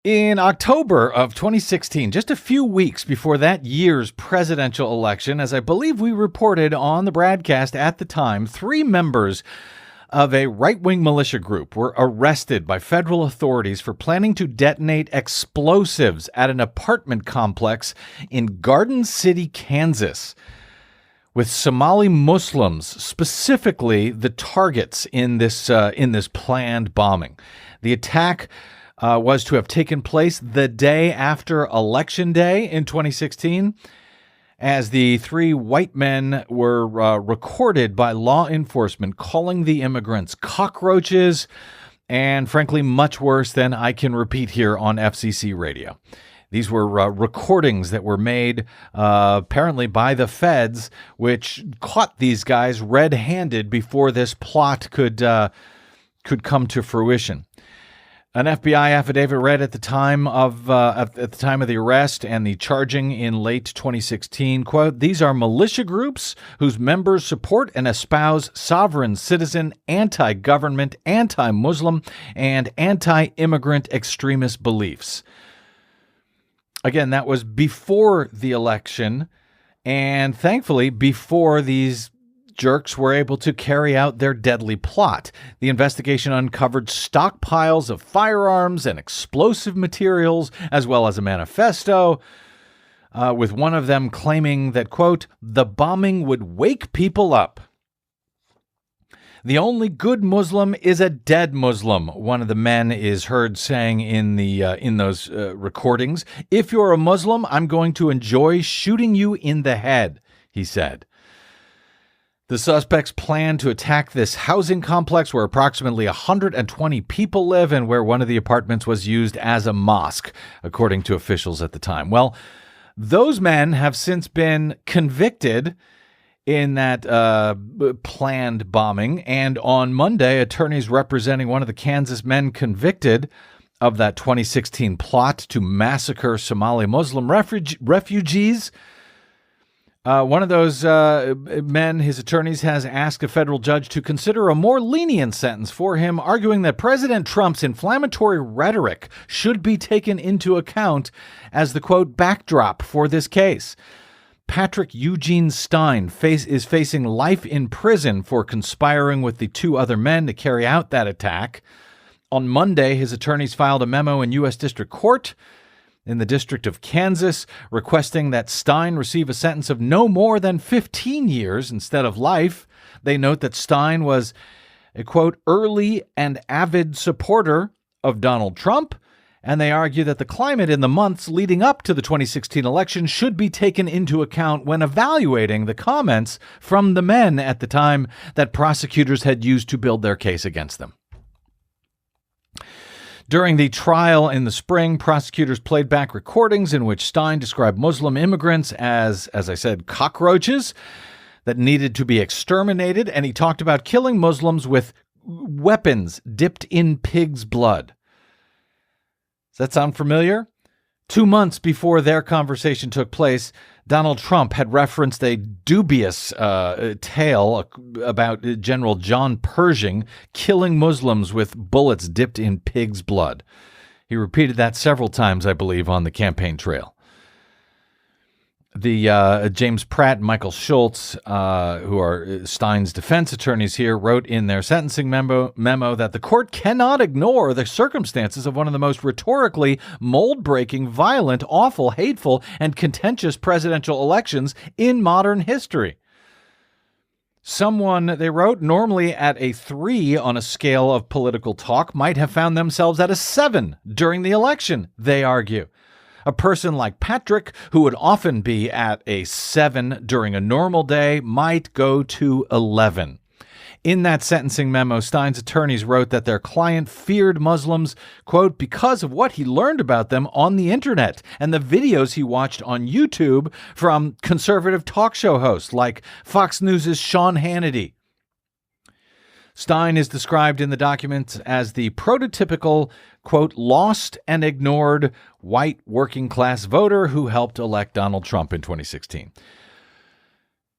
In October of 2016, just a few weeks before that year's presidential election, as I believe we reported on the Bradcast at the time, 3 members of a right-wing militia group were arrested by federal authorities for planning to detonate explosives at an apartment complex in Garden City, Kansas, with Somali Muslims specifically the targets in this planned bombing. The attack was to have taken place the day after Election Day in 2016, as the 3 white men were recorded by law enforcement calling the immigrants cockroaches and, frankly, much worse than I can repeat here on FCC radio. These were recordings that were made apparently by the feds, which caught these guys red-handed before this plot could come to fruition. An FBI affidavit read at the time of the arrest and the charging in late 2016, quote, "These are militia groups whose members support and espouse sovereign citizen, anti-government, anti-Muslim, and anti-immigrant extremist beliefs." Again, that was before the election, and thankfully before these jerks were able to carry out their deadly plot. The investigation uncovered stockpiles of firearms and explosive materials, as well as a manifesto, with one of them claiming that, quote, "the bombing would wake people up. The only good Muslim is a dead Muslim," one of the men is heard saying in those recordings. "If you're a Muslim, I'm going to enjoy shooting you in the head," he said. The suspects planned to attack this housing complex where approximately 120 people live and where one of the apartments was used as a mosque, according to officials at the time. Well, those men have since been convicted in that planned bombing, and on Monday, attorneys representing one of the Kansas men convicted of that 2016 plot to massacre Somali Muslim refugees. One of those men, his attorneys, has asked a federal judge to consider a more lenient sentence for him, arguing that President Trump's inflammatory rhetoric should be taken into account as the, quote, backdrop for this case. Patrick Eugene Stein is facing life in prison for conspiring with the 2 other men to carry out that attack. On Monday, his attorneys filed a memo in U.S. District Court in the District of Kansas, requesting that Stein receive a sentence of no more than 15 years instead of life. They note that Stein was a, quote, early and avid supporter of Donald Trump, and they argue that the climate in the months leading up to the 2016 election should be taken into account when evaluating the comments from the men at the time that prosecutors had used to build their case against them. During the trial in the spring, prosecutors played back recordings in which Stein described Muslim immigrants as I said, cockroaches that needed to be exterminated, and he talked about killing Muslims with weapons dipped in pig's blood. Does that sound familiar? 2 months before their conversation took place, Donald Trump had referenced a dubious tale about General John Pershing killing Muslims with bullets dipped in pig's blood. He repeated that several times, I believe, on the campaign trail. The James Pratt and Michael Schultz, who are Stein's defense attorneys here, wrote in their sentencing memo that the court cannot ignore the circumstances of one of the most rhetorically mold-breaking, violent, awful, hateful, and contentious presidential elections in modern history. Someone, they wrote, normally at a 3 on a scale of political talk might have found themselves at a 7 during the election, they argue. A person like Patrick, who would often be at a 7 during a normal day, might go to 11. In that sentencing memo, Stein's attorneys wrote that their client feared Muslims, quote, because of what he learned about them on the internet and the videos he watched on YouTube from conservative talk show hosts like Fox News' Sean Hannity. Stein is described in the document as the prototypical, quote, lost and ignored white working class voter who helped elect Donald Trump in 2016.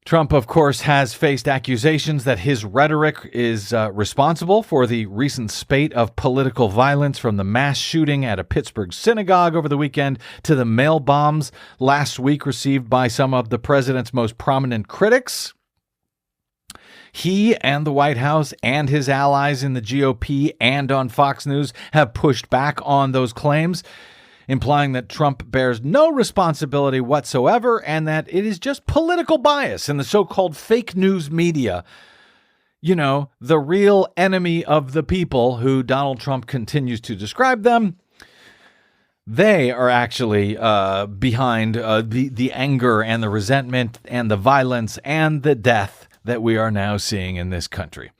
Trump, of course, has faced accusations that his rhetoric is responsible for the recent spate of political violence, from the mass shooting at a Pittsburgh synagogue over the weekend to the mail bombs last week received by some of the president's most prominent critics. He and the White House and his allies in the GOP and on Fox News have pushed back on those claims, implying that Trump bears no responsibility whatsoever and that it is just political bias in the so-called fake news media. You know, the real enemy of the people, who Donald Trump continues to describe them. They are actually behind the anger and the resentment and the violence and the death that we are now seeing in this country.